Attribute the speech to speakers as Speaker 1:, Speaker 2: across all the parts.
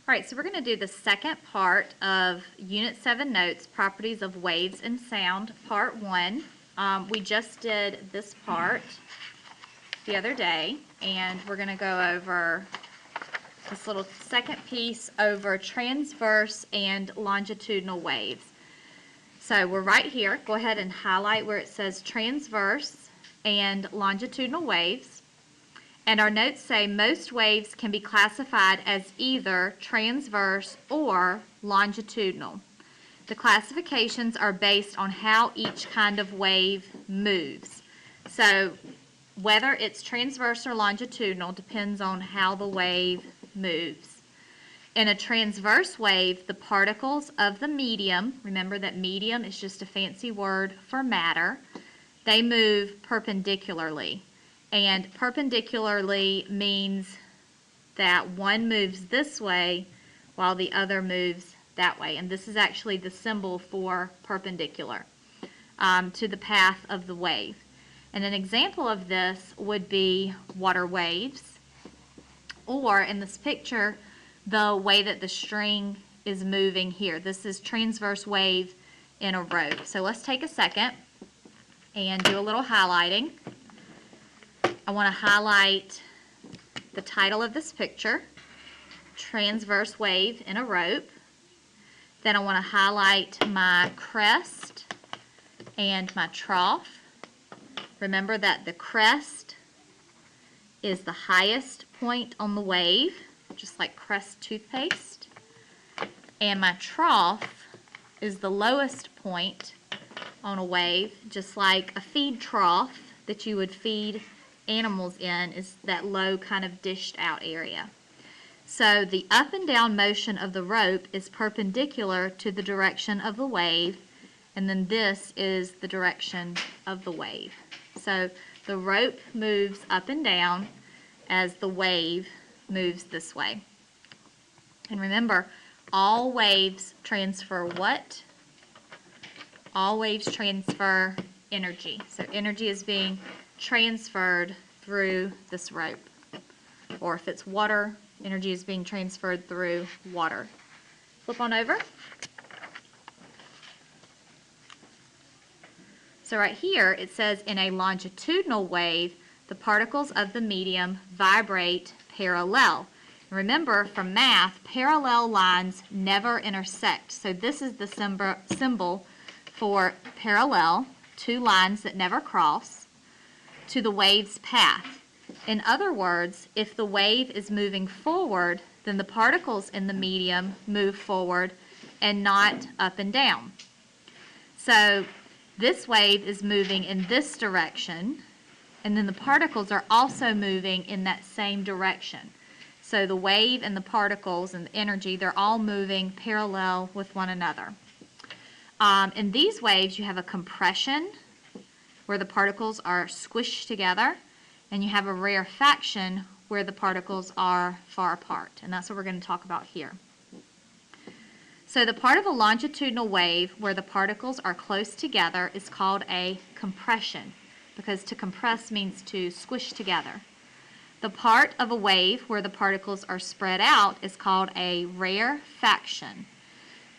Speaker 1: All right, so we're going to do the second part of Unit 7 Notes, Properties of Waves and Sound, Part 1. We just did this part the other day, and we're going to go over this little second piece over transverse and longitudinal waves. So we're right here. Go ahead and highlight where it says transverse and longitudinal waves. And our notes say most waves can be classified as either transverse or longitudinal. The classifications are based on how each kind of wave moves. So whether it's transverse or longitudinal depends on how the wave moves. In a transverse wave, the particles of the medium, remember that medium is just a fancy word for matter, they move perpendicularly. And perpendicularly means that one moves this way while the other moves that way. And this is actually the symbol for perpendicular to the path of the wave. And an example of this would be water waves, or in this picture, the way that the string is moving here. This is transverse wave in a rope. So let's take a second and do a little highlighting. I want to highlight the title of this picture, transverse wave in a rope. Then I want to highlight my crest and my trough. Remember that the crest is the highest point on the wave, just like Crest toothpaste. And my trough is the lowest point on a wave, just like a feed trough that you would feed animals in is that low kind of dished out area. So the up and down motion of the rope is perpendicular to the direction of the wave, and then this is the direction of the wave. So the rope moves up and down as the wave moves this way. And remember, all waves transfer what? All waves transfer energy. So energy is being transferred through this rope. Or if it's water, energy is being transferred through water. Flip on over. So right here it says in a longitudinal wave, the particles of the medium vibrate parallel. Remember from math, parallel lines never intersect. So this is the symbol for parallel, two lines that never cross, to the wave's path. In other words, if the wave is moving forward, then the particles in the medium move forward and not up and down. So this wave is moving in this direction, and then the particles are also moving in that same direction. So the wave and the particles and the energy, they're all moving parallel with one another. In these waves, you have a compression where the particles are squished together, and you have a rarefaction where the particles are far apart. And that's what we're going to talk about here. So the part of a longitudinal wave where the particles are close together is called a compression, because to compress means to squish together. The part of a wave where the particles are spread out is called a rarefaction.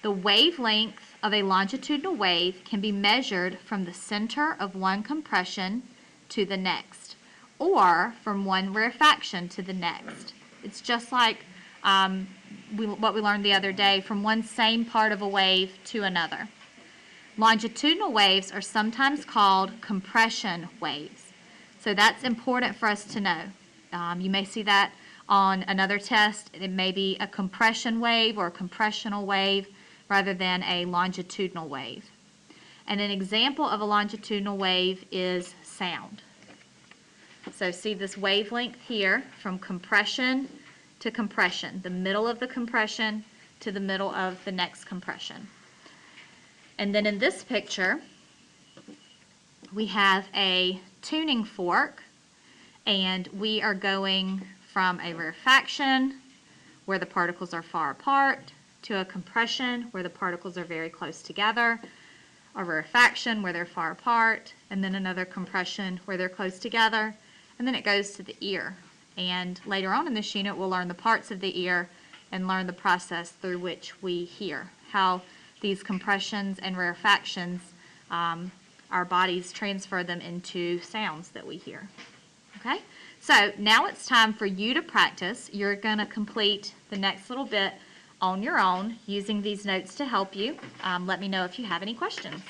Speaker 1: The wavelength of a longitudinal wave can be measured from the center of one compression to the next, or from one rarefaction to the next. It's just like what we learned the other day, from one same part of a wave to another. Longitudinal waves are sometimes called compression waves. So that's important for us to know. You may see that on another test. It may be a compression wave or a compressional wave rather than a longitudinal wave. And an example of a longitudinal wave is sound. So see this wavelength here from compression to compression, the middle of the compression to the middle of the next compression. And then in this picture, we have a tuning fork, and we are going from a rarefaction where the particles are far apart to a compression where the particles are very close together, a rarefaction where they're far apart, and then another compression where they're close together, and then it goes to the ear. And later on in this unit, we'll learn the parts of the ear and learn the process through which we hear, how these compressions and rarefactions, our bodies transfer them into sounds that we hear. Okay, so now it's time for you to practice. You're going to complete the next little bit on your own using these notes to help you. Let me know if you have any questions.